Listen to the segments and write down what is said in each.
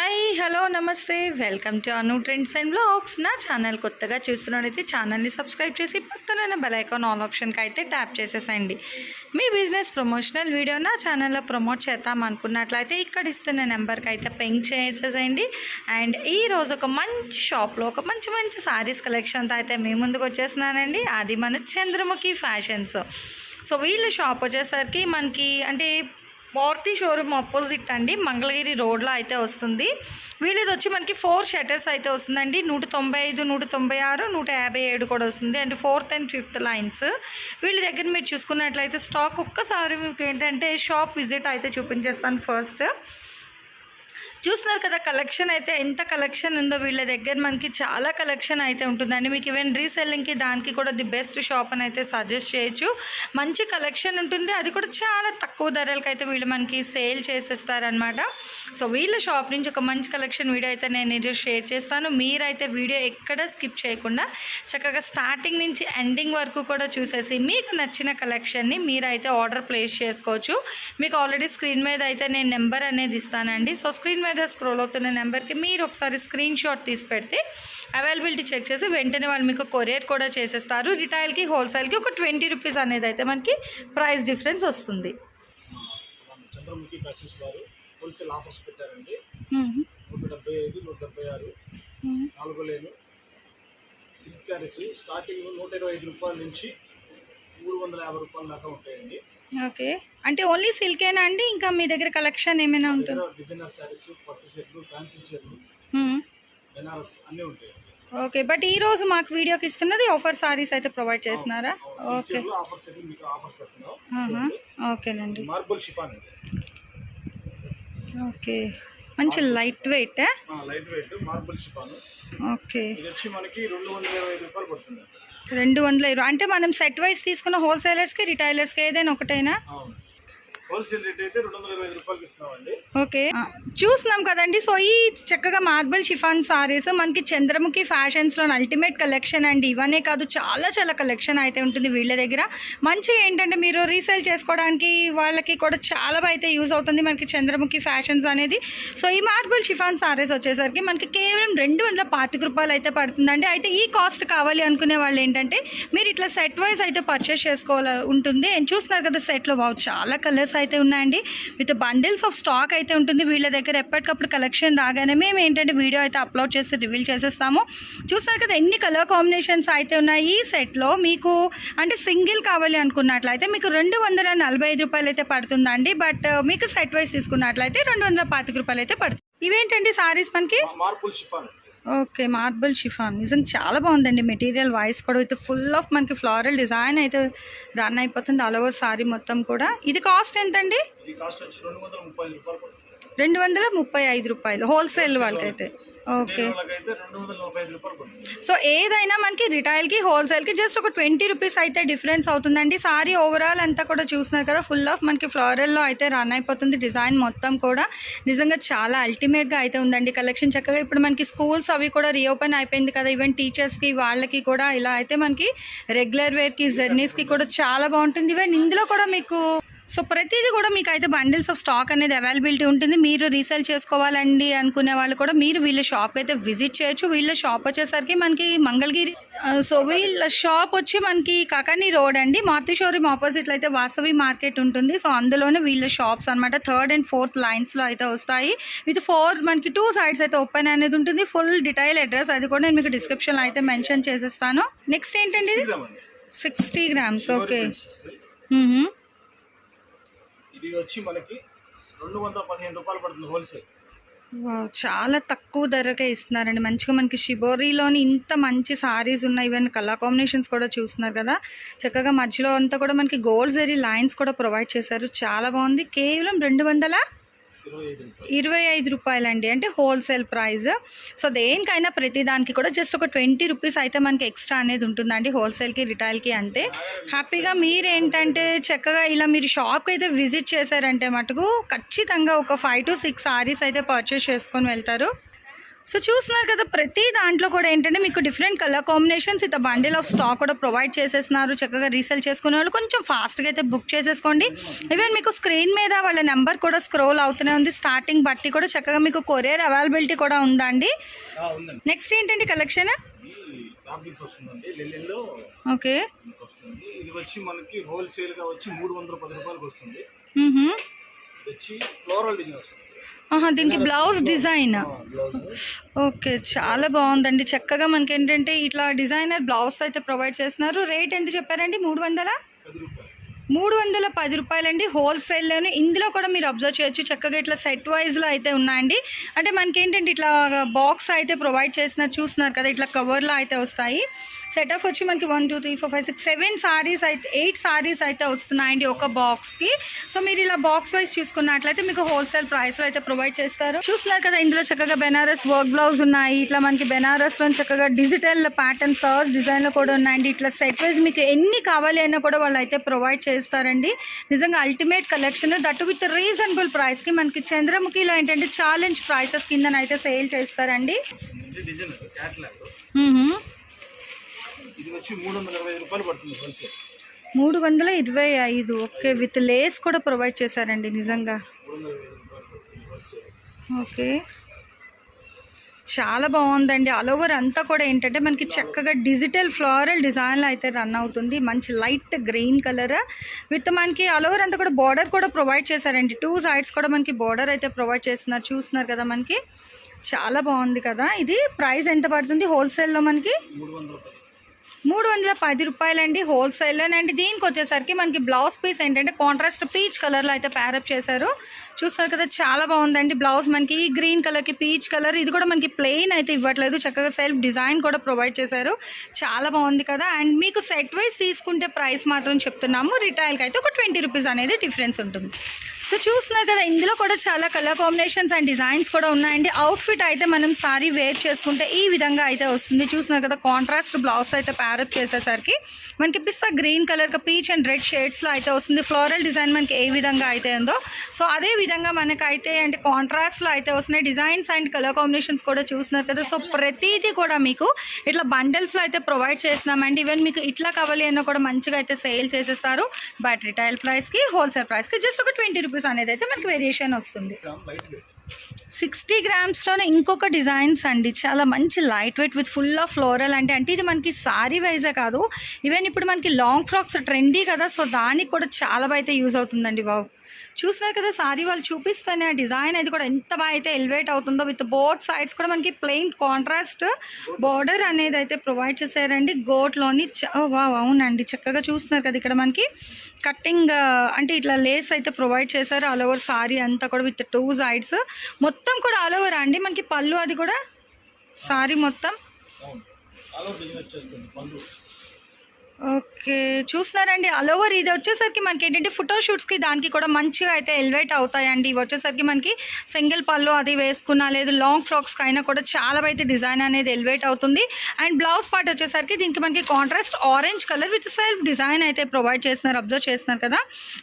Hi hello నమస్తే welcome to Anu trends and blogs. నా channel కొత్తగా చూస్తున్నట్టయితే ఛానల్ని సబ్స్క్రైబ్ చేసి పక్కన బెల్ ఐకాన్ ఆల్ ఆప్షన్కి అయితే ట్యాప్ చేసేసండి. మీ బిజినెస్ ప్రమోషనల్ వీడియో నా ఛానల్లో ప్రమోట్ చేద్దాం అనుకున్నట్లయితే ఇక్కడ ఇస్తున్న నెంబర్కి అయితే పెంక్ చేసేసేయండి. అండ్ ఈరోజు ఒక మంచి షాప్లో ఒక మంచి సారీస్ కలెక్షన్తో అయితే మీ ముందుకు వచ్చేస్తున్నానండి. అది మన చంద్రముఖి ఫ్యాషన్స్. సో వీళ్ళ షాప్ వచ్చేసరికి మనకి అంటే మారుతి షోరూమ్ ఆపోజిట్ అండి, మంగళగిరి రోడ్లో అయితే వస్తుంది. వీళ్ళది వచ్చి మనకి 4 షట్టర్స్ అయితే వస్తుందండి. 195, 196, 157 కూడా వస్తుంది. And 4th and 5th lines. వీళ్ళ దగ్గర మీరు చూసుకున్నట్లయితే స్టాక్ ఒక్కసారి మీకు ఏంటంటే షాప్ విజిట్ అయితే చూపించేస్తాను. ఫస్ట్ చూస్తున్నారు కదా కలెక్షన్ అయితే ఎంత కలెక్షన్ ఉందో వీళ్ళ దగ్గర మనకి చాలా కలెక్షన్ అయితే ఉంటుందండి. మీకు ఈవెన్ రీసెల్లింగ్కి దానికి కూడా ది బెస్ట్ షాప్ అని అయితే సజెస్ట్ చేయొచ్చు. మంచి కలెక్షన్ ఉంటుంది, అది కూడా చాలా తక్కువ ధరలకు అయితే వీళ్ళు మనకి సేల్ చేసేస్తారనమాట. సో వీళ్ళ షాప్ నుంచి ఒక మంచి కలెక్షన్ వీడియో అయితే నేను ఈరోజు షేర్ చేస్తాను. మీరైతే వీడియో ఎక్కడ స్కిప్ చేయకుండా చక్కగా స్టార్టింగ్ నుంచి ఎండింగ్ వరకు కూడా చూసేసి మీకు నచ్చిన కలెక్షన్ని మీరైతే ఆర్డర్ ప్లేస్ చేసుకోవచ్చు. మీకు ఆల్రెడీ స్క్రీన్ మీద అయితే నేను నెంబర్ అనేది ఇస్తానండి. సో స్క్రీన్ మీద స్క్రోల్ అవుతున్న నెంబర్కి మీరు ఒకసారి స్క్రీన్ షాట్ తీసి పెడితే అవైలబిలిటీ చెక్ చేసి వెంటనే వాళ్ళు మీకు కొరియర్ కూడా చేసేస్తారు. రిటైల్కి హోల్సేల్కి ఒక 20 రూపీస్ అనేది అయితే మనకి ప్రైస్ డిఫరెన్స్ వస్తుంది. చంద్రముఖి ఫ్యాషన్స్ వారు హోల్సేల్ ఆఫర్స్ పెట్టారండి. 175, 176 4 లేను సిల్క్ శారీస్ స్టార్టింగ్ 125 రూపాయల నుంచి 350 రూపాయల దాకా ఉంటాయండి. ఓకే, అంటే ఓన్లీ సిల్కేనా అండి, ఇంకా మీ దగ్గర కలెక్షన్ ఏమైనా ఉంటుంది? డిజైనర్ శారీస్, పట్టు సెట్లు, ఫ్యాన్సీ చీరలు, బెనారస్ అన్నీ ఉంటాయి. ఓకే, బట్ ఈ రోజు మాకు వీడియోకి ఇస్తున్నది ఆఫర్ సారీస్ అయితే ప్రొవైడ్ చేస్తున్నారా? ఓకే, ఆఫర్స్ అయితే మీకు ఆఫర్స్ పెడుతున్నాం. ఓకేనండి. మార్బుల్ షిఫాన్ అండి. ఓకే, మంచి light weight marble chiffon. Okay, ఇది వచ్చి మనకి 225 రూపాయలు పడుతుంది. 220. అంటే మనం సెట్ వైజ్ తీసుకున్న హోల్సేలర్స్కి రిటైలర్స్కి ఏదైనా ఒకటైనా? హోల్సేల్ రేట్ అయితే 225 రూపాయలకి ఇస్తున్నామండి. ఓకే, చూస్తున్నాం కదండి. సో ఈ చక్కగా మార్బుల్ షిఫాన్ సారీస్ మనకి చంద్రముఖి ఫ్యాషన్స్లో అల్టిమేట్ కలెక్షన్ అండి. ఇవన్నీ కాదు చాలా కలెక్షన్ అయితే ఉంటుంది వీళ్ళ దగ్గర. మంచిగా ఏంటంటే మీరు రీసేల్ చేసుకోవడానికి వాళ్ళకి కూడా చాలా అయితే యూజ్ అవుతుంది మనకి చంద్రముఖి ఫ్యాషన్స్ అనేది. సో ఈ మార్బుల్ షిఫాన్ సారీస్ వచ్చేసరికి మనకి కేవలం 225 రూపాయలు అయితే పడుతుందండి. అయితే ఈ కాస్ట్ కావాలి అనుకునే వాళ్ళు ఏంటంటే మీరు ఇట్లా సెట్ వైజ్ అయితే పర్చేస్ చేసుకోవాలి ఉంటుంది. చూస్తున్నారు కదా సెట్లో చాలా కలర్స్ అయితే ఉన్నాయండి. విత్ బండిల్స్ ఆఫ్ స్టాక్ అయితే ఉంటుంది వీళ్ళ దగ్గర. ఎప్పటికప్పుడు కలెక్షన్ రాగానే మేము ఏంటంటే వీడియో అయితే అప్లోడ్ చేసి రివీల్ చేసేస్తాము. చూస్తారు కదా ఎన్ని కలర్ కాంబినేషన్స్ అయితే ఉన్నాయి ఈ సెట్లో. మీకు అంటే సింగిల్ కావాలి అనుకున్నట్లయితే మీకు 245 రూపాయలు అయితే పడుతుందండి. బట్ మీకు సెట్ వైజ్ తీసుకున్నట్లయితే 225 రూపాయలు అయితే పడుతుంది. ఇవేంటండి సారీస్ మనకి? ఓకే, మార్బుల్ షిఫాన్ నిజంగా చాలా బాగుందండి. మెటీరియల్ వైస్ కూడా విత్ ఫుల్ ఆఫ్ మనకి ఫ్లోరల్ డిజైన్ అయితే రన్ అయిపోతుంది ఆల్ ఓవర్ సారీ మొత్తం కూడా. ఇది కాస్ట్ ఎంతండి? 235 రూపాయలు హోల్సేల్ వాళ్ళకైతే. ఓకే, సో ఏదైనా మనకి రిటైల్కి హోల్సేల్కి జస్ట్ ఒక 20 రూపీస్ అయితే డిఫరెన్స్ అవుతుందండి. సారీ ఓవరాల్ అంతా కూడా చూస్తున్నారు కదా ఫుల్ ఆఫ్ మనకి ఫ్లోరల్లో అయితే రన్ అయిపోతుంది డిజైన్ మొత్తం కూడా. నిజంగా చాలా అల్టిమేట్గా అయితే ఉందండి కలెక్షన్. చక్కగా ఇప్పుడు మనకి స్కూల్స్ అవి కూడా రీఓపెన్ అయిపోయింది కదా, ఈవెన్ టీచర్స్కి వాళ్ళకి కూడా ఇలా అయితే మనకి రెగ్యులర్ వేర్కి జర్నీస్కి కూడా చాలా బాగుంటుంది. ఈవెన్ ఇందులో కూడా మీకు సో ప్రతిదీ కూడా మీకు అయితే బండిల్స్ ఆఫ్ స్టాక్ అనేది అవైలబిలిటీ ఉంటుంది. మీరు రీసేల్ చేసుకోవాలండి అనుకునే వాళ్ళు కూడా మీరు వీళ్ళ షాప్ అయితే విజిట్ చేయొచ్చు. వీళ్ళ షాప్ వచ్చేసరికి మనకి మంగళగిరి. సో వీళ్ళ షాప్ వచ్చి మనకి కాకాని రోడ్ అండి, మారుతి షోరూమ్ ఆపోజిట్లో అయితే వాసవి మార్కెట్ ఉంటుంది. సో అందులోనే వీళ్ళ షాప్స్ అనమాట 3rd and 4th లైన్స్లో అయితే వస్తాయి. విత్ 4 మనకి 2 సైడ్స్ అయితే ఓపెన్ అనేది ఉంటుంది. ఫుల్ డీటెయిల్ అడ్రస్ అది కూడా నేను మీకు డిస్క్రిప్షన్లో అయితే మెన్షన్ చేసేస్తాను. నెక్స్ట్ ఏంటండి? 60 గ్రామ్స్. ఓకే, ఇది వచ్చి మనకి 215 రూపాయలు పడుతుంది హోల్సేల్. చాలా తక్కువ ధరకే ఇస్తున్నారండి. మంచిగా మనకి షిబోరీలోని ఇంత మంచి సారీస్ ఉన్నాయి. ఈవెన్ కలర్ కాంబినేషన్స్ కూడా చూస్తున్నారు కదా. చక్కగా మధ్యలో అంతా కూడా మనకి గోల్డ్ జరీ లైన్స్ కూడా ప్రొవైడ్ చేశారు. చాలా బాగుంది. కేవలం 225 రూపాయలండి, అంటే హోల్సేల్ ప్రైస్. సో దేనికైనా ప్రతిదానికి కూడా జస్ట్ ఒక 20 రూపీస్ అయితే మనకి ఎక్స్ట్రా అనేది ఉంటుందండి హోల్సేల్కి రిటైల్కి అంతే. హ్యాపీగా మీరేంటంటే చక్కగా ఇలా మీరు షాప్కి అయితే విజిట్ చేశారంటే మటుకు ఖచ్చితంగా ఒక 5 to 6 సారీస్ అయితే పర్చేస్ చేసుకొని వెళ్తారు. సో చూస్తున్నారు కదా, ప్రతి దాంట్లో కూడా ఏంటంటే మీకు డిఫరెంట్ కలర్ కాంబినేషన్స్ ఇత బండిల్ ఆఫ్ స్టాక్ కూడా ప్రొవైడ్ చేసేస్తున్నారు. చక్కగా రీసేల్ చేసుకునే వాళ్ళు కొంచెం ఫాస్ట్గా అయితే బుక్ చేసేసుకోండి. ఈవెన్ మీకు స్క్రీన్ మీద వాళ్ళ నెంబర్ కూడా స్క్రోల్ అవుతూనే ఉంది. స్టార్టింగ్ బట్టి కూడా చక్కగా మీకు కొరియర్ అవైలబిలిటీ కూడా ఉందండి. Next ఏంటంటి collection? ఓకే, ఇది వచ్చి మనకి హోల్సేల్ గా వచ్చి 310 రూపాయలకు వస్తుంది. వచ్చి ఫ్లోరల్ డిజైన్ వస్తుంది. దీనికి బ్లౌజ్ డిజైన్. ఓకే, చాలా బాగుందండి. చక్కగా మనకి ఏంటంటే ఇట్లా డిజైనర్ బ్లౌజ్ అయితే ప్రొవైడ్ చేస్తున్నారు. రేట్ ఎంత చెప్పారండి? 310 రూపాయలండి హోల్సేల్లోనే. ఇందులో కూడా మీరు అబ్జర్వ్ చేయొచ్చు, చక్కగా ఇట్లా సెట్ వైజ్లో అయితే ఉన్నాయండి. అంటే మనకి ఏంటంటే ఇట్లా బాక్స్ అయితే ప్రొవైడ్ చేస్తున్నారు. చూస్తున్నారు కదా, ఇట్లా కవర్లో అయితే వస్తాయి. సెట్ ఆఫ్ వచ్చి మనకి 1 2 3 4 5 6 7 సారీస్ అయితే 8 సారీస్ అయితే వస్తున్నాయండి ఒక బాక్స్కి. సో మీరు ఇలా బాక్స్ వైజ్ చూసుకున్నట్లయితే మీకు హోల్సేల్ ప్రైస్లో అయితే ప్రొవైడ్ చేస్తారు. చూస్తున్నారు కదా, ఇందులో చక్కగా బెనారస్ వర్క్ బ్లౌజ్ ఉన్నాయి. ఇట్లా మనకి బెనారస్లో చక్కగా డిజిటల్ ప్యాటర్న్ ఫ్లవర్స్ డిజైన్లో కూడా ఉన్నాయండి. ఇట్లా సెట్ వైజ్ మీకు ఎన్ని కావాలి అన్నా కూడా వాళ్ళు అయితే ప్రొవైడ్ చేస్తారండి. నిజంగా ultimate collection, that with reasonable ప్రైస్కి. మనకి చంద్రముఖిలో ఏంటంటే ఛాలెంజ్ ప్రైసెస్ కింద అయితే సేల్ చేస్తారండి. ఇది వచ్చి 325 రూపాయలు పడుతుంది హోల్సేల్. 325. ఓకే, విత్ లేస్ కూడా ప్రొవైడ్ చేశారండి. నిజంగా ఓకే, చాలా బాగుందండి. ఆల్ ఓవర్ అంతా కూడా ఏంటంటే మనకి చక్కగా డిజిటల్ ఫ్లోరల్ డిజైన్లో అయితే రన్ అవుతుంది. మంచి లైట్ గ్రీన్ కలర్ విత్ మనకి ఆల్ ఓవర్ అంతా కూడా బార్డర్ కూడా ప్రొవైడ్ చేశారండి. 2 సైడ్స్ కూడా మనకి బార్డర్ అయితే ప్రొవైడ్ చేస్తున్నారు. చూస్తున్నారు కదా, మనకి చాలా బాగుంది కదా. ఇది ప్రైస్ ఎంత పడుతుంది హోల్సేల్లో? మనకి 310 రూపాయలండి హోల్సేల్లో. అండ్ దీనికి వచ్చేసరికి మనకి బ్లౌజ్ పీస్ ఏంటంటే కాంట్రాస్ట్ పీచ్ కలర్లో అయితే ప్యారప్ చేశారు. చూస్తారు కదా, చాలా బాగుందండి. బ్లౌజ్ మనకి గ్రీన్ కలర్కి పీచ్ కలర్. ఇది కూడా మనకి ప్లెయిన్ అయితే ఇవ్వట్లేదు, చక్కగా సెల్ఫ్ డిజైన్ కూడా ప్రొవైడ్ చేశారు. చాలా బాగుంది కదా. అండ్ మీకు సెట్ వైజ్ తీసుకుంటే ప్రైస్ మాత్రం చెప్తున్నాము, రిటైల్కి అయితే ఒక 20 రూపీస్ అనేది డిఫరెన్స్ ఉంటుంది. సో చూస్తున్నారు కదా, ఇందులో కూడా చాలా కలర్ కాంబినేషన్స్ అండ్ డిజైన్స్ కూడా ఉన్నాయండి. అవుట్ఫిట్ అయితే మనం సారీ వేర్ చేసుకుంటే ఈ విధంగా అయితే వస్తుంది. చూస్తున్నారు కదా, కాంట్రాస్ట్ బ్లౌజ్ అయితే ప్యారప్ చేసేసరికి మనకి పిస్తా గ్రీన్ కలర్గా పీచ్ అండ్ రెడ్ షేడ్స్లో అయితే వస్తుంది. ఫ్లోరల్ డిజైన్ మనకి ఏ విధంగా అయితే ఉందో సో అదే విధంగా మనకైతే అంటే కాంట్రాస్ట్లో అయితే వస్తున్నాయి. డిజైన్స్ అండ్ కలర్ కాంబినేషన్స్ కూడా చూస్తున్నారు కదా. సో ప్రతిదీ కూడా మీకు ఇట్లా బండిల్స్లో అయితే ప్రొవైడ్ చేస్తున్నామండి. ఈవెన్ మీకు ఇట్లా కావాలి అన్న కూడా మంచిగా అయితే సేల్ చేసేస్తారు. బట్ రిటైల్ ప్రైస్కి హోల్సేల్ ప్రైస్కి జస్ట్ ఒక 20 రూపీస్ అనేది అయితే మనకి వేరియేషన్ వస్తుంది. 60 గ్రామ్స్లోనే ఇంకొక డిజైన్స్ అండి, చాలా మంచి light weight with full of floral. అంటే ఇది మనకి సారీ వైజే కాదు, ఈవెన్ ఇప్పుడు మనకి లాంగ్ ఫ్రాక్స్ ట్రెండీ కదా, సో దానికి కూడా చాలా బాగా అయితే యూజ్ అవుతుందండి. వావ్, చూస్తున్నారు కదా, సారీ వాళ్ళు చూపిస్తానే ఆ డిజైన్ అది కూడా ఎంత బాగా అయితే ఎలివేట్ అవుతుందో. విత్ బోత్ సైడ్స్ కూడా మనకి ప్లెయిన్ కాంట్రాస్ట్ బార్డర్ అనేది అయితే ప్రొవైడ్ చేశారండి గోట్లోని. వావ్, అవునండి, చక్కగా చూస్తున్నారు కదా, ఇక్కడ మనకి కట్టింగ్ అంటే ఇట్లా లేస్ అయితే ప్రొవైడ్ చేశారు ఆల్ ఓవర్ సారీ అంతా కూడా విత్ 2 సైడ్స్. మొత్తం కూడా ఆల్ ఓవర్ అండి మనకి పళ్ళు అది కూడా సారీ మొత్తం. ఓకే, చూస్తున్నారండి ఆల్ ఓవర్. ఇది వచ్చేసరికి మనకి ఏంటంటే ఫోటోషూట్స్కి దానికి కూడా మంచిగా అయితే ఎలివేట్ అవుతాయండి. ఇవి వచ్చేసరికి మనకి సింగిల్ పళ్ళు అది వేసుకున్నా లేదు లాంగ్ ఫ్రాక్స్కి అయినా కూడా చాలా అయితే డిజైన్ అనేది ఎలివేట్ అవుతుంది. అండ్ బ్లౌజ్ పార్ట్ వచ్చేసరికి దీనికి మనకి contrast orange colour with self design అయితే ప్రొవైడ్ చేస్తున్నారు. అబ్జర్వ్ చేస్తున్నారు కదా,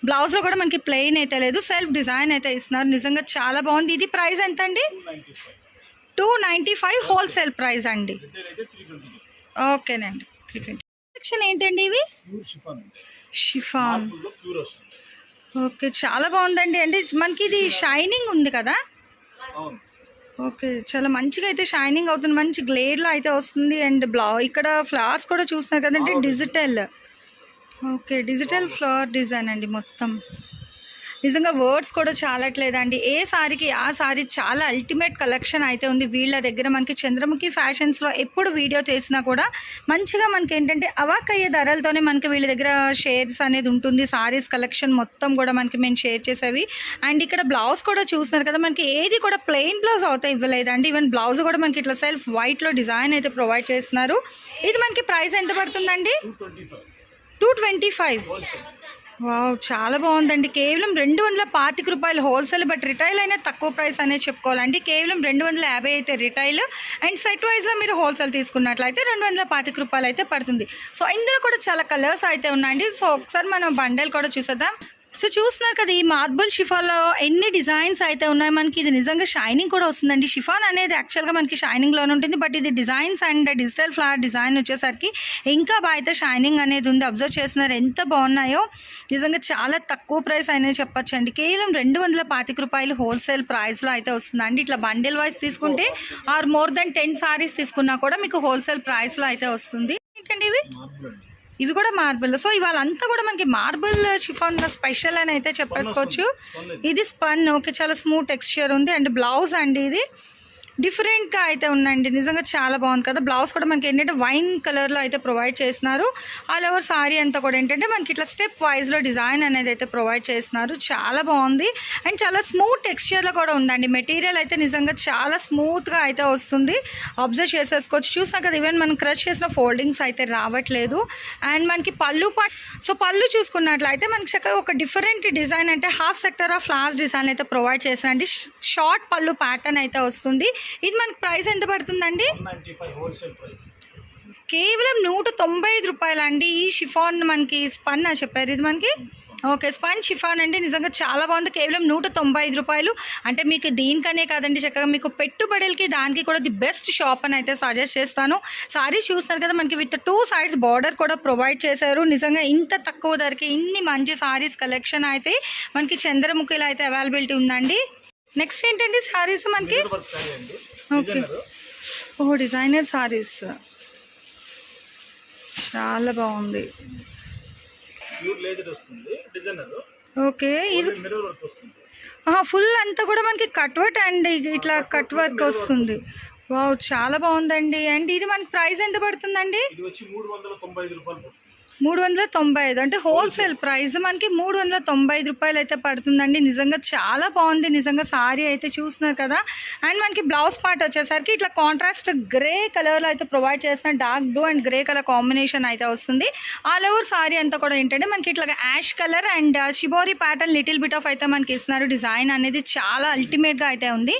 బ్లౌజ్లో కూడా మనకి ప్లెయిన్ అయితే లేదు, సెల్ఫ్ డిజైన్ అయితే ఇస్తున్నారు. నిజంగా చాలా బాగుంది. ఇది ప్రైస్ ఎంత అండి? 295 హోల్సేల్ ప్రైస్ అండి. ఓకేనండి, 320. సెక్షన్ ఏంటండి ఇవి? షిఫాన్. ఓకే, చాలా బాగుందండి. అంటే మనకి ఇది షైనింగ్ ఉంది కదా. ఓకే, చాలా మంచిగా అయితే షైనింగ్ అవుతుంది, మంచి గ్లేడ్లో అయితే వస్తుంది. అండ్ ఇక్కడ ఫ్లవర్స్ కూడా చూస్తున్నారు కదండి, digital. Okay, digital flower design అండి మొత్తం. నిజంగా వర్డ్స్ కూడా చాలట్లేదండి. ఏ సారీకి ఆ సారీ చాలా అల్టిమేట్ కలెక్షన్ అయితే ఉంది వీళ్ళ దగ్గర. మనకి చంద్రముఖి ఫ్యాషన్స్లో ఎప్పుడు వీడియో చేసినా కూడా మంచిగా మనకి ఏంటంటే అవాకయ్యే ధరలతోనే మనకి వీళ్ళ దగ్గర షేర్స్ అనేది ఉంటుంది. సారీస్ కలెక్షన్ మొత్తం కూడా మనకి మేము షేర్ చేసేవి. అండ్ ఇక్కడ బ్లౌజ్ కూడా చూస్తున్నారు కదా, మనకి ఏది కూడా ప్లెయిన్ బ్లౌజ్ అవుతాయి ఇవ్వలేదండి. ఈవెన్ బ్లౌజ్ కూడా మనకి ఇట్లా సెల్ఫ్ వైట్లో డిజైన్ అయితే ప్రొవైడ్ చేస్తున్నారు. ఇది మనకి ప్రైస్ ఎంత పడుతుందండి? 225. వావ్, చాలా బాగుందండి. కేవలం 225 రూపాయలు హోల్సేల్, బట్ రిటైల్ అయినా తక్కువ ప్రైస్ అనేది చెప్పుకోవాలండి. కేవలం 250 అయితే రిటైల్, అండ్ సెట్ వైజ్లో మీరు హోల్సేల్ తీసుకున్నట్లయితే 225 రూపాయలు అయితే పడుతుంది. సో ఇందులో కూడా చాలా కలర్స్ అయితే ఉన్నాయండి. సో ఒకసారి మనం బండల్ కూడా చూసేద్దాం. సో చూస్తున్నారు కదా, ఈ మార్బుల్ షిఫాన్లో ఎన్ని డిజైన్స్ అయితే ఉన్నాయి మనకి. ఇది నిజంగా షైనింగ్ కూడా వస్తుందండి. షిఫాన్ అనేది యాక్చువల్గా మనకి షైనింగ్లోనే ఉంటుంది, బట్ ఇది designs and digital flower design వచ్చేసరికి ఇంకా బాగా అయితే షైనింగ్ అనేది ఉంది. అబ్జర్వ్ చేస్తున్నారు ఎంత బాగున్నాయో. నిజంగా చాలా తక్కువ ప్రైస్ అనేది చెప్పొచ్చండి. కేవలం 225 రూపాయలు హోల్సేల్ ప్రైస్లో అయితే వస్తుందండి. ఇట్లా బండిల్ వైజ్ తీసుకుంటే ఆర్ మోర్ దెన్ 10 సారీస్ తీసుకున్నా కూడా మీకు హోల్సేల్ ప్రైస్లో అయితే వస్తుంది. ఏంటండి ఇవి? ఇవి కూడా మార్బుల్. సో ఇవాళ అంతా కూడా మనకి మార్బుల్ షిఫాన్ స్పెషల్ అని అయితే చెప్పేసుకోవచ్చు. ఇది స్పన్. ఓకే, చాలా స్మూత్ టెక్స్చర్ ఉంది. అండ్ బ్లౌజ్ అండి ఇది డిఫరెంట్గా అయితే ఉందండి. నిజంగా చాలా బాగుంది కదా. బ్లౌజ్ కూడా మనకి ఏంటంటే వైన్ కలర్లో అయితే ప్రొవైడ్ చేస్తున్నారు. ఆల్ ఓవర్ సారీ అంతా కూడా ఏంటంటే మనకి ఇట్లా స్టెప్ వైజ్లో డిజైన్ అనేది అయితే ప్రొవైడ్ చేస్తున్నారు. చాలా బాగుంది అండ్ చాలా స్మూత్ టెక్స్చర్లో కూడా ఉందండి. మెటీరియల్ అయితే నిజంగా చాలా స్మూత్గా అయితే వస్తుంది. అబ్జర్వ్ చేసేసుకోవచ్చు. చూసినా కదా, ఈవెన్ మనం క్రష్ చేసిన ఫోల్డింగ్స్ అయితే రావట్లేదు. అండ్ మనకి పళ్ళు సో పళ్ళు చూసుకున్నట్లయితే మనకి చక్కగా ఒక డిఫరెంట్ డిజైన్ అంటే half sector of flowers design అయితే ప్రొవైడ్ చేస్తారండి. షార్ట్ పళ్ళు ప్యాటర్న్ అయితే వస్తుంది. ఇది మనకి ప్రైస్ ఎంత పడుతుందండి? కేవలం 195 రూపాయలు అండి. ఈ షిఫాన్ మనకి స్పన్ చెప్పారు ఇది మనకి. ఓకే, స్పన్ షిఫాన్ అండి. నిజంగా చాలా బాగుంది. కేవలం 195 రూపాయలు. అంటే మీకు దీనికనే కాదండి, చక్కగా మీకు పెట్టుబడులకి దానికి కూడా ది బెస్ట్ షాప్ అని అయితే సజెస్ట్ చేస్తాను. సారీస్ చూస్తున్నారు కదా, మనకి విత్ 2 సైడ్స్ బార్డర్ కూడా ప్రొవైడ్ చేశారు. నిజంగా ఇంత తక్కువ ధరకి ఇన్ని మంచి సారీస్ కలెక్షన్ అయితే మనకి చంద్రముఖిలో అయితే అవైలబిలిటీ ఉందండి. నెక్స్ట్ ఏంటండి సారీస్ మనకి? ఓకే, ఓ డిజైనర్ సారీస్ చాలా బాగుంది. ఓకే, ఫుల్ అంతా కూడా మనకి కట్ వర్క్ అండ్ ఇట్లా కట్ వర్క్ వస్తుంది. వావ్, చాలా బాగుందండి. అండ్ ఇది మనకి ప్రైస్ ఎంత పడుతుందండి? 395 అంటే హోల్సేల్ ప్రైస్ మనకి 395 రూపాయలు అయితే పడుతుందండి. నిజంగా చాలా బాగుంది. నిజంగా సారీ అయితే చూస్తున్నారు కదా. అండ్ మనకి బ్లౌజ్ పార్ట్ వచ్చేసరికి ఇట్లా కాంట్రాస్ట్ గ్రే కలర్లో అయితే ప్రొవైడ్ చేసిన dark blue and grey colour combination అయితే వస్తుంది. ఆల్ ఓవర్ సారీ అంతా కూడా ఏంటంటే మనకి ఇట్లా ash colour and shibori pattern little bit off అయితే మనకి ఇస్తున్నారు. డిజైన్ అనేది చాలా అల్టిమేట్గా అయితే ఉంది.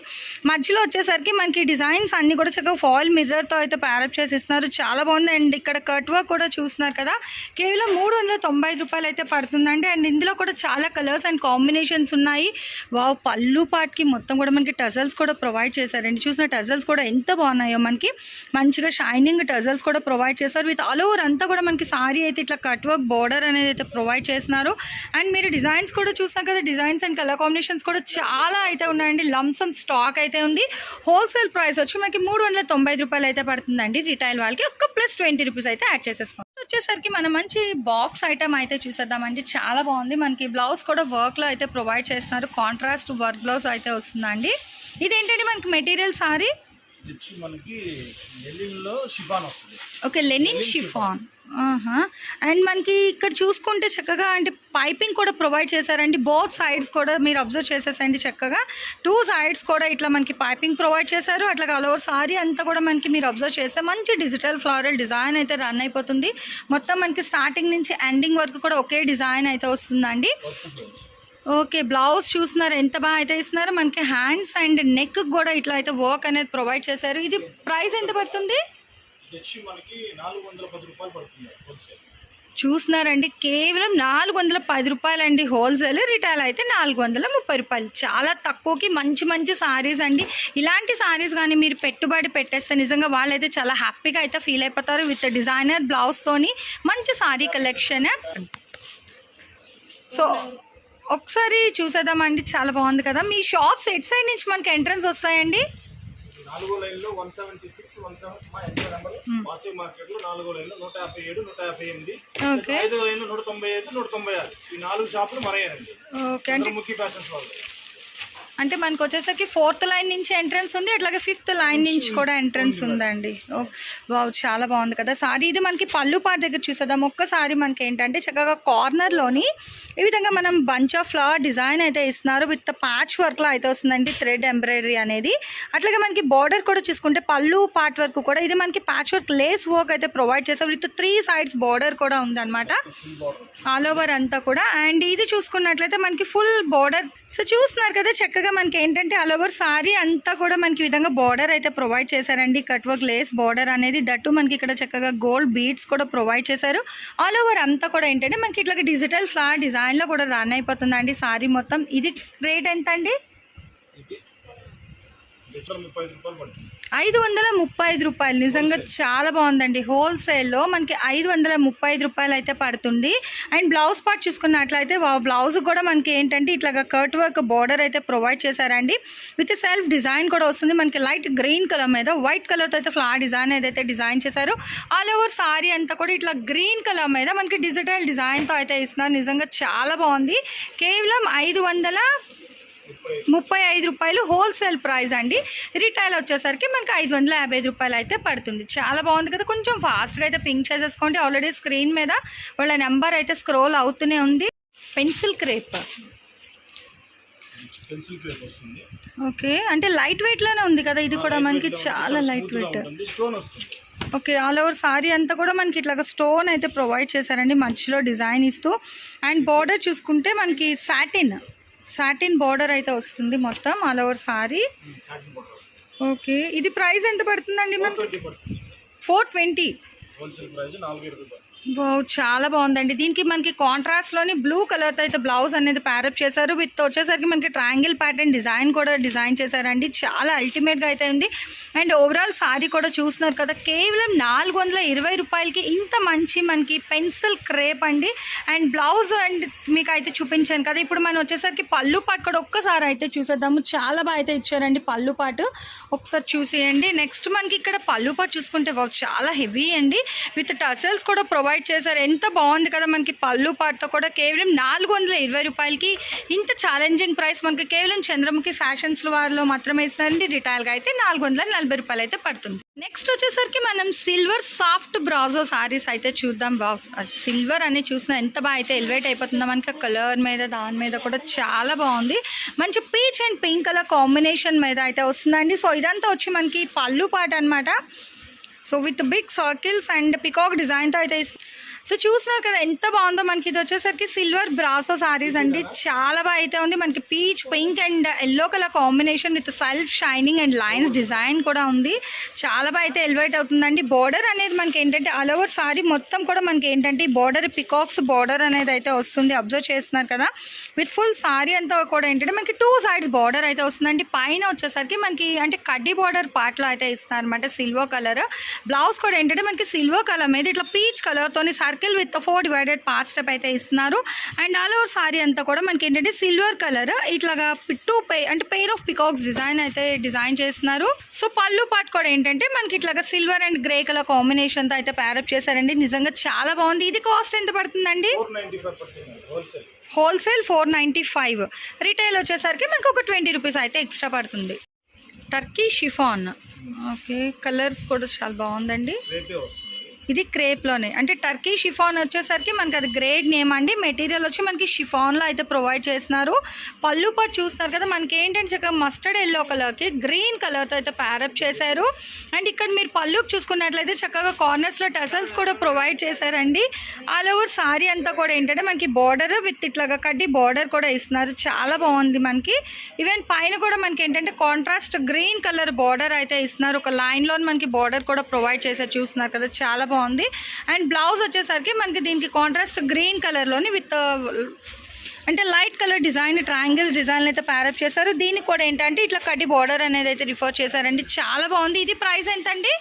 మధ్యలో వచ్చేసరికి మనకి డిజైన్స్ అన్ని కూడా చక్కగా ఫాయిల్ మిర్రర్తో అయితే ప్యారప్ చేసి ఇస్తున్నారు. చాలా బాగుంది. అండ్ ఇక్కడ కట్ వర్క్ కూడా చూస్తున్నారు కదా. కేవలం 395 రూపాయలు అయితే పడుతుందండి. అండ్ ఇందులో కూడా చాలా కలర్స్ అండ్ కాంబినేషన్స్ ఉన్నాయి. వావ్, పళ్ళు పాట్కి మొత్తం కూడా మనకి టజల్స్ కూడా ప్రొవైడ్ చేశారండి. చూసిన టజల్స్ కూడా ఎంత బాగున్నాయో. మనకి మంచిగా షైనింగ్ టజల్స్ కూడా ప్రొవైడ్ చేశారు. విత్ ఆల్ ఓవర్ అంతా కూడా మనకి సారీ అయితే ఇట్లా కట్ వర్క్ బోర్డర్ అనేది అయితే ప్రొవైడ్ చేస్తున్నారు. అండ్ మీరు డిజైన్స్ కూడా చూస్తున్నారు కదా, డిజైన్స్ అండ్ కలర్ కాంబినేషన్స్ కూడా చాలా అయితే ఉన్నాయండి. లంసమ్ స్టాక్ అయితే ఉంది. హోల్సేల్ ప్రైస్ వచ్చి మనకి 395 రూపాయలు అయితే పడుతుందండి. రిటైల్ వాళ్ళకి ఒక ప్లస్ 20 రూపీస్ అయితే యాడ్ చేసేసుకోండి. వచ్చేసరికి మనం మంచి బాక్స్ ఐటమ్ అయితే చూసేద్దామండి. చాలా బాగుంది. మనకి బ్లౌజ్ కూడా వర్క్లో అయితే ప్రొవైడ్ చేస్తున్నారు. కాంట్రాస్ట్ వర్క్ బ్లౌజ్ అయితే వస్తుందండి. ఇదేంటండి మనకి material sari? Okay, linen chiffon. And మనకి ఇక్కడ చూసుకుంటే చక్కగా అంటే పైపింగ్ కూడా ప్రొవైడ్ చేశారండి. బోత్ సైడ్స్ కూడా మీరు అబ్జర్వ్ చేసేసండి. చక్కగా 2 సైడ్స్ కూడా ఇట్లా మనకి పైపింగ్ ప్రొవైడ్ చేశారు. అట్లా ఆల్ ఓవర్ సారీ అంతా కూడా మనకి మీరు అబ్జర్వ్ చేస్తే మంచి డిజిటల్ ఫ్లోరల్ డిజైన్ అయితే రన్ అయిపోతుంది. మొత్తం మనకి స్టార్టింగ్ నుంచి ఎండింగ్ వరకు కూడా ఒకే డిజైన్ అయితే వస్తుందండి. ఓకే, బ్లౌజ్ చూస్తున్నారు ఎంత బాగా అయితే ఇస్తున్నారు. మనకి హ్యాండ్స్ అండ్ నెక్ కూడా ఇట్లా అయితే వర్క్ అనేది ప్రొవైడ్ చేశారు. ఇది ప్రైస్ ఎంత పడుతుంది? చూస్తున్నారండి, కేవలం 410 రూపాయలు అండి హోల్సేల్. రిటైల్ అయితే 430 రూపాయలు. చాలా తక్కువకి మంచి మంచి సారీస్ అండి. ఇలాంటి సారీస్ కానీ మీరు పెట్టుబడి పెట్టేస్తే నిజంగా వాళ్ళైతే చాలా హ్యాపీగా అయితే ఫీల్ అయిపోతారు. విత్ డిజైనర్ బ్లౌజ్తోని మంచి సారీ కలెక్షన్. సో ఒకసారి చూసేద్దామండి. చాలా బాగుంది కదా. మీ షాప్స్ ఎట్ సైడ్ నుంచి మనకి ఎంట్రన్స్ వస్తాయండి? 4వ లైన్లో 176 మా ఎంట్రీ నెంబర్ వాసవి మార్కెట్ లో 4వ లైన్లో 157 158. ఓకే, 5వ లైన్లో 195 196. ఈ 4 షాపులు మనయేనండి. ఓకే, అంటే ముఖ్య ఫ్యాషన్స్ వాళ్ళు. అంటే మనకు వచ్చేసరికి 4th లైన్ నుంచి ఎంట్రన్స్ ఉంది, అట్లాగే 5th లైన్ నుంచి కూడా ఎంట్రన్స్ ఉందండి. వావ్, చాలా బాగుంది కదా సారీ. ఇది మనకి పళ్ళు పాట దగ్గర చూసేద్దాం. ఒక్కసారి మనకి ఏంటంటే చక్కగా కార్నర్లోని ఈ విధంగా మనం బంచ్ ఆఫ్ ఫ్లవర్ డిజైన్ అయితే ఇస్తున్నారు. విత్ ప్యాచ్ వర్క్లో అయితే వస్తుందండి థ్రెడ్ ఎంబ్రాయిడరీ అనేది. అట్లాగే మనకి బార్డర్ కూడా చూసుకుంటే పళ్ళు పార్ట్ వర్క్ కూడా ఇది మనకి ప్యాచ్ వర్క్ లేస్ వర్క్ అయితే ప్రొవైడ్ చేస్తారు. విత్ 3 సైడ్స్ బార్డర్ కూడా ఉందన్నమాట ఆల్ ఓవర్ అంతా కూడా. అండ్ ఇది చూసుకున్నట్లయితే మనకి ఫుల్ బార్డర్. సో చూస్తున్నారు కదా, చక్కగా చక్కగా మనకి ఏంటంటే ఆల్ ఓవర్ సారీ అంతా కూడా మనకి ఈ విధంగా బార్డర్ అయితే ప్రొవైడ్ చేశారండి. కట్ వర్క్ లేస్ బార్డర్ అనేది, దట్టు మనకి ఇక్కడ చక్కగా గోల్డ్ బీడ్స్ కూడా ప్రొవైడ్ చేశారు. ఆల్ ఓవర్ అంతా కూడా ఏంటంటే మనకి ఇట్లా డిజిటల్ ఫ్లవర్ డిజైన్లో కూడా రన్ అయిపోతుందండి సారీ మొత్తం. ఇది రేట్ ఎంత అండి? 535 రూపాయలు. నిజంగా చాలా బాగుందండి. హోల్సేల్లో మనకి 535 రూపాయలు అయితే పడుతుంది. అండ్ బ్లౌజ్ పార్ట్ చూసుకున్నట్లయితే బ్లౌజ్ కూడా మనకి ఏంటంటే ఇట్లాగా కట్ వర్క్ బార్డర్ అయితే ప్రొవైడ్ చేశారండి. విత్ సెల్ఫ్ డిజైన్ కూడా వస్తుంది. మనకి లైట్ గ్రీన్ కలర్ మీద వైట్ కలర్తో అయితే ఫ్లవర్ డిజైన్ ఏదైతే డిజైన్ చేశారో ఆల్ ఓవర్ సారీ అంతా కూడా ఇట్లా గ్రీన్ కలర్ మీద మనకి డిజిటల్ డిజైన్తో అయితే ఇస్తున్నారు. నిజంగా చాలా బాగుంది. కేవలం 535 రూపాయలు హోల్సేల్ ప్రైస్ అండి. రిటైల్ వచ్చేసరికి మనకి 555 రూపాయలు అయితే పడుతుంది. చాలా బాగుంది కదా. కొంచెం ఫాస్ట్గా అయితే పింక్ చేసేసుకోండి. ఆల్రెడీ స్క్రీన్ మీద వాళ్ళ నెంబర్ అయితే స్క్రోల్ అవుతూనే ఉంది. పెన్సిల్ క్రేప్ వస్తుంది. ఓకే, అంటే లైట్ వెయిట్లోనే ఉంది కదా ఇది కూడా మనకి, చాలా light weight. Okay, all over sorry అంతా కూడా మనకి ఇట్లా స్టోన్ అయితే ప్రొవైడ్ చేశారండి మధ్యలో డిజైన్ ఇస్తూ. అండ్ బార్డర్ చూసుకుంటే మనకి సాటిన్ బార్డర్ అయితే వస్తుంది మొత్తం ఆల్ ఓవర్ సారీ. ఓకే, ఇది ప్రైస్ ఎంత పడుతుందండి మనకి? 420. చాలా బాగుందండి. దీనికి మనకి కాంట్రాస్ట్లోని బ్లూ కలర్తో అయితే బ్లౌజ్ అనేది ప్యారప్ చేశారు. విత్ వచ్చేసరికి మనకి ట్రయాంగిల్ ప్యాటర్న్ డిజైన్ కూడా డిజైన్ చేశారండి. చాలా అల్టిమేట్గా అయితే ఉంది. అండ్ ఓవరాల్ సారీ కూడా చూస్తున్నారు కదా, కేవలం 420 రూపాయలకి ఇంత మంచి మనకి పెన్సిల్ క్రేప్ అండి. అండ్ బ్లౌజ్ అండ్ మీకు అయితే చూపించాను కదా. ఇప్పుడు మనం వచ్చేసరికి పళ్ళు పాటు కూడా ఒక్కసారి అయితే చూసేద్దాము. చాలా బాగా అయితే ఇచ్చారండి పళ్ళు పాటు, ఒకసారి చూసేయండి. నెక్స్ట్ మనకి ఇక్కడ పళ్ళు పాటు చూసుకుంటే చాలా హెవీ అండి. విత్ టసల్స్ కూడా ప్రొవైడ్ చేశారు. ఎంత బాగుంది కదా మనకి పళ్ళు పాటుతో కూడా. కేవలం 420 రూపాయలకి ఇంత ఛాలెంజింగ్ ప్రైస్ మనకి కేవలం చంద్రముఖి ఫ్యాషన్స్ వారిలో మాత్రమే ఇస్తారండి. రిటైల్గా అయితే 440 రూపాయలు అయితే పడుతుంది. నెక్స్ట్ వచ్చేసరికి మనం సిల్వర్ సాఫ్ట్ బ్రాజో సారీస్ అయితే చూద్దాం. సిల్వర్ అని చూసిన ఎంత బాగా అయితే ఎలివేట్ అయిపోతుందో మనకి కలర్ మీద, దాని మీద కూడా చాలా బాగుంది. మంచి peach and pink colour combination మీద అయితే వస్తుందండి. సో ఇదంతా వచ్చి మనకి పళ్ళు పాట అనమాట. So with big circles and peacock డిజైన్తో అయితే సో చూస్తున్నారు కదా ఎంత బాగుందో మనకి. ఇది వచ్చేసరికి సిల్వర్ బ్రాసో సారీస్ అండి. చాలా బాగా అయితే ఉంది. మనకి peach pink and yellow colour combination with self shining and lines design కూడా ఉంది. చాలా బాగా అయితే ఎలివేట్ అవుతుందండి. బార్డర్ అనేది మనకి ఏంటంటే ఆల్ ఓవర్ సారీ మొత్తం కూడా మనకి ఏంటంటే బార్డర్ పికాక్స్ బార్డర్ అనేది అయితే వస్తుంది. అబ్జర్వ్ చేస్తున్నారు కదా. విత్ ఫుల్ సారీ అంతా కూడా ఏంటంటే మనకి 2 sides బార్డర్ అయితే వస్తుందండి. పైన వచ్చేసరికి మనకి అంటే కడ్డీ బార్డర్ పార్ట్లో అయితే ఇస్తున్నారు అనమాట సిల్వర్ కలర్. బ్లౌజ్ కూడా ఏంటంటే మనకి సిల్వర్ కలర్ మీద ఇట్లా పీచ్ కలర్తోని circle with 4 divided part step అయితే ఇస్తున్నారు. అండ్ ఆల్ ఓవర్ సారీ అంతా కూడా మనకి ఏంటంటే సిల్వర్ కలర్ ఇట్లాగా అంటే పెయిర్ ఆఫ్ పికాక్స్ డిజైన్ అయితే డిజైన్ చేస్తున్నారు. సో పళ్ళు పార్ట్ కూడా ఏంటంటే మనకి ఇట్లాగా సిల్వర్ అండ్ గ్రే కలర్ కాంబినేషన్తో అయితే ప్యారప్ చేశారండి. నిజంగా చాలా బాగుంది. ఇది కాస్ట్ ఎంత పడుతుందండి? హోల్సేల్ 495. రిటైల్ వచ్చేసరికి మనకు ఒక 20 రూపీస్ అయితే ఎక్స్ట్రా పడుతుంది. Turkey chiffon. ఓకే, కలర్స్ కూడా చాలా బాగుందండి. ఇది క్రేప్లోనే అంటే టర్కీ షిఫాన్ వచ్చేసరికి మనకి అది గ్రేడ్ నేమ్ అండి. మెటీరియల్ వచ్చి మనకి షిఫాన్లో అయితే ప్రొవైడ్ చేస్తున్నారు. పళ్ళు పాటు చూస్తున్నారు కదా మనకి ఏంటంటే చక్కగా మస్టర్డ్ ఎల్లో కలర్కి గ్రీన్ కలర్తో అయితే ప్యారప్ చేశారు. అండ్ ఇక్కడ మీరు పళ్ళుకి చూసుకున్నట్లయితే చక్కగా కార్నర్స్లో టసల్స్ కూడా ప్రొవైడ్ చేశారండి. ఆల్ ఓవర్ సారీ అంతా కూడా ఏంటంటే మనకి బార్డర్ విత్ ఇట్లాగా కడ్డీ బార్డర్ కూడా ఇస్తున్నారు. చాలా బాగుంది మనకి. ఈవెన్ పైన కూడా మనకి ఏంటంటే కాంట్రాస్ట్ గ్రీన్ కలర్ బార్డర్ అయితే ఇస్తున్నారు. ఒక లైన్లో మనకి బార్డర్ కూడా ప్రొవైడ్ చేశారు. చూస్తున్నారు కదా చాలా బాగుంది. అండ్ బ్లౌజ్ వచ్చేసరికి మనకి దీనికి కాంట్రాస్ట్ గ్రీన్ కలర్లోని విత్ అంటే light colour design triangles design అయితే ప్యారప్ చేశారు. దీనికి కూడా ఏంటంటే ఇట్లా కడ్డీ బార్డర్ అనేది అయితే రిఫర్ చేశారండి. చాలా బాగుంది. ఇది ప్రైస్ ఎంత అండి?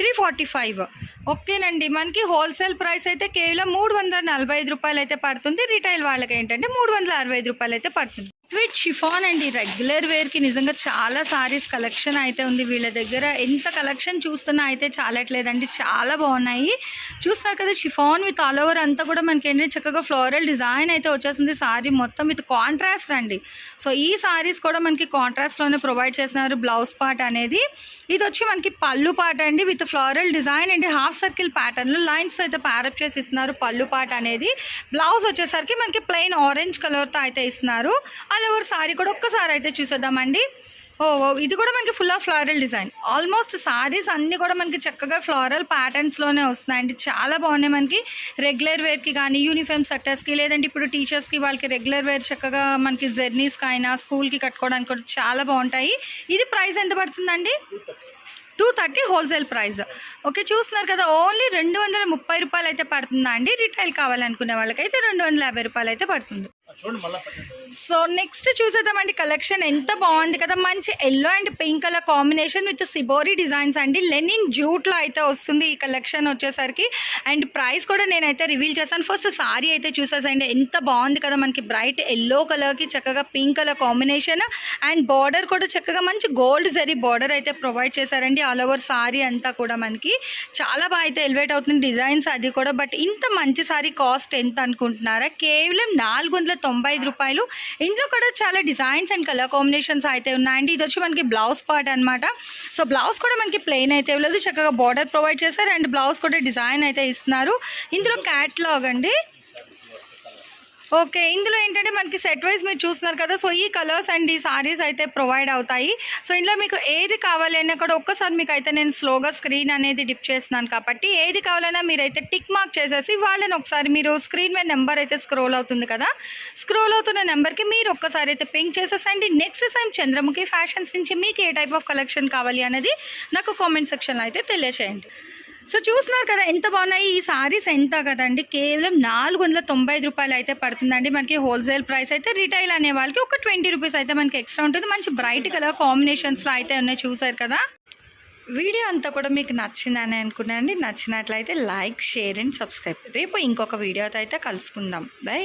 345. ఓకేనండి. మనకి హోల్సేల్ ప్రైస్ అయితే కేవలం 345 రూపాయలు అయితే పడుతుంది. రిటైల్ వాళ్ళకి ఏంటంటే 365 రూపాయలు అయితే పడుతుంది. విత్ షిఫాన్ అండి. రెగ్యులర్ వేర్కి నిజంగా చాలా సారీస్ కలెక్షన్ అయితే ఉంది వీళ్ళ దగ్గర. ఎంత కలెక్షన్ చూస్తున్నా అయితే చాలట్లేదండి. చాలా బాగున్నాయి. చూస్తున్నారు కదా షిఫాన్ విత్ ఆల్ ఓవర్ అంతా కూడా మనకి ఏంటంటే చక్కగా ఫ్లోరల్ డిజైన్ అయితే వచ్చేసింది. సారీ మొత్తం విత్ కాంట్రాస్ట్ అండి. సో ఈ సారీస్ కూడా మనకి కాంట్రాస్ట్లోనే ప్రొవైడ్ చేస్తున్నారు. బ్లౌజ్ పార్ట్ అనేది ఇది వచ్చి మనకి పళ్ళు పార్ట్ అండి విత్ ఫ్లోరల్ డిజైన్ అండి హాఫ్ సర్కిల్ ప్యాటర్న్లో లైన్స్ అయితే ప్యారప్ చేసి ఇస్తున్నారు. పళ్ళు పార్ట్ అనేది బ్లౌజ్ వచ్చేసరికి మనకి ప్లెయిన్ ఆరెంజ్ కలర్తో అయితే ఇస్తున్నారు. ఆల్ ఓవర్ సారీ కూడా ఒక్కసారి అయితే చూసేద్దామండి. ఓ ఓ, ఇది కూడా మనకి full of floral design. Almost saris అన్నీ కూడా మనకి చక్కగా ఫ్లోరల్ ప్యాటర్న్స్లోనే వస్తున్నాయండి. చాలా బాగున్నాయి. మనకి రెగ్యులర్ వేర్కి కానీ యూనిఫామ్ సెక్టర్స్కి, లేదంటే ఇప్పుడు టీచర్స్కి వాళ్ళకి రెగ్యులర్ వేర్ చక్కగా మనకి జర్నీస్కి అయినా స్కూల్కి కట్టుకోవడానికి కూడా చాలా బాగుంటాయి. ఇది ప్రైస్ ఎంత పడుతుందండి? 230 హోల్సేల్ ప్రైస్. ఓకే, చూస్తున్నారు కదా, ఓన్లీ 230 రూపాయలు అయితే పడుతుందా అండి. రిటైల్ కావాలనుకునే వాళ్ళకైతే 250 రూపాయలు అయితే పడుతుంది. చూడండి మళ్ళీ పెట్టండి. సో నెక్స్ట్ చూసేద్దామండి. కలెక్షన్ ఎంత బాగుంది కదా, మంచి yellow and pink colour combination with shibori designs అండి. లెనిన్ జూట్లో అయితే వస్తుంది ఈ కలెక్షన్ వచ్చేసరికి. అండ్ ప్రైస్ కూడా నేనైతే రివీల్ చేస్తాను. ఫస్ట్ సారీ అయితే చూసేసండి, ఎంత బాగుంది కదా, మనకి బ్రైట్ ఎల్లో కలర్కి చక్కగా pink colour combination. And border కూడా చక్కగా మంచి గోల్డ్ జరీ బార్డర్ అయితే ప్రొవైడ్ చేశారండి. ఆల్ ఓవర్ సారీ అంతా కూడా మనకి చాలా బాగా అయితే ఎలివేట్ అవుతుంది డిజైన్స్ అది కూడా. బట్ ఇంత మంచి సారీ కాస్ట్ ఎంత అనుకుంటున్నారా? కేవలం 495 రూపాయలు. ఇందులో కూడా చాలా డిజైన్స్ అండ్ కలర్ కాంబినేషన్స్ అయితే ఉన్నాయండి. ఇది వచ్చి మనకి బ్లౌజ్ పార్ట్ అనమాట. సో బ్లౌజ్ కూడా మనకి ప్లెయిన్ అయితే ఇవ్వలేదు, చక్కగా బార్డర్ ప్రొవైడ్ చేశారు. అండ్ బ్లౌజ్ కూడా డిజైన్ అయితే ఇస్తున్నారు. ఇందులో క్యాట్లాగ్ అండి. ఓకే, ఇందులో ఏంటంటే మనకి సెట్ వైజ్ మీరు చూస్తున్నారు కదా. సో ఈ కలర్స్ అండ్ ఈ సారీస్ అయితే ప్రొవైడ్ అవుతాయి. సో ఇందులో మీకు ఏది కావాలన్నా కూడా ఒక్కసారి మీకు అయితే నేను స్లోగా స్క్రీన్ అనేది డిప్ చేస్తున్నాను కాబట్టి ఏది కావాలన్నా మీరైతే టిక్ మార్క్ చేసేసి వాళ్ళని ఒకసారి మీరు స్క్రీన్ మీద నెంబర్ అయితే స్క్రోల్ అవుతుంది కదా, స్క్రోల్ అవుతున్న నెంబర్కి మీరు ఒక్కసారి అయితే పింక్ చేసేసండి. నెక్స్ట్ టైం చంద్రముఖి ఫ్యాషన్స్ నుంచి మీకు ఏ టైప్ ఆఫ్ కలెక్షన్ కావాలి అనేది నాకు కామెంట్ సెక్షన్లో అయితే తెలియచేయండి. సో చూస్తున్నారు కదా ఎంత బాగున్నాయి ఈ సారీస్. ఎంత కదండి, కేవలం 495 రూపాయలు అయితే పడుతుందండి మనకి హోల్సేల్ ప్రైస్ అయితే. రిటైల్ అనే వాళ్ళకి ఒక 20 రూపీస్ అయితే మనకి ఎక్స్ట్రా ఉంటుంది. మంచి బ్రైట్ కలర్ కాంబినేషన్స్లో అయితే ఉన్నాయి, చూసారు కదా. వీడియో అంతా కూడా మీకు నచ్చిందని అనుకున్నానండి. నచ్చినట్లయితే లైక్, షేర్ అండ్ సబ్స్క్రైబ్. రేపు ఇంకొక వీడియోతో అయితే కలుసుకుందాం. బై.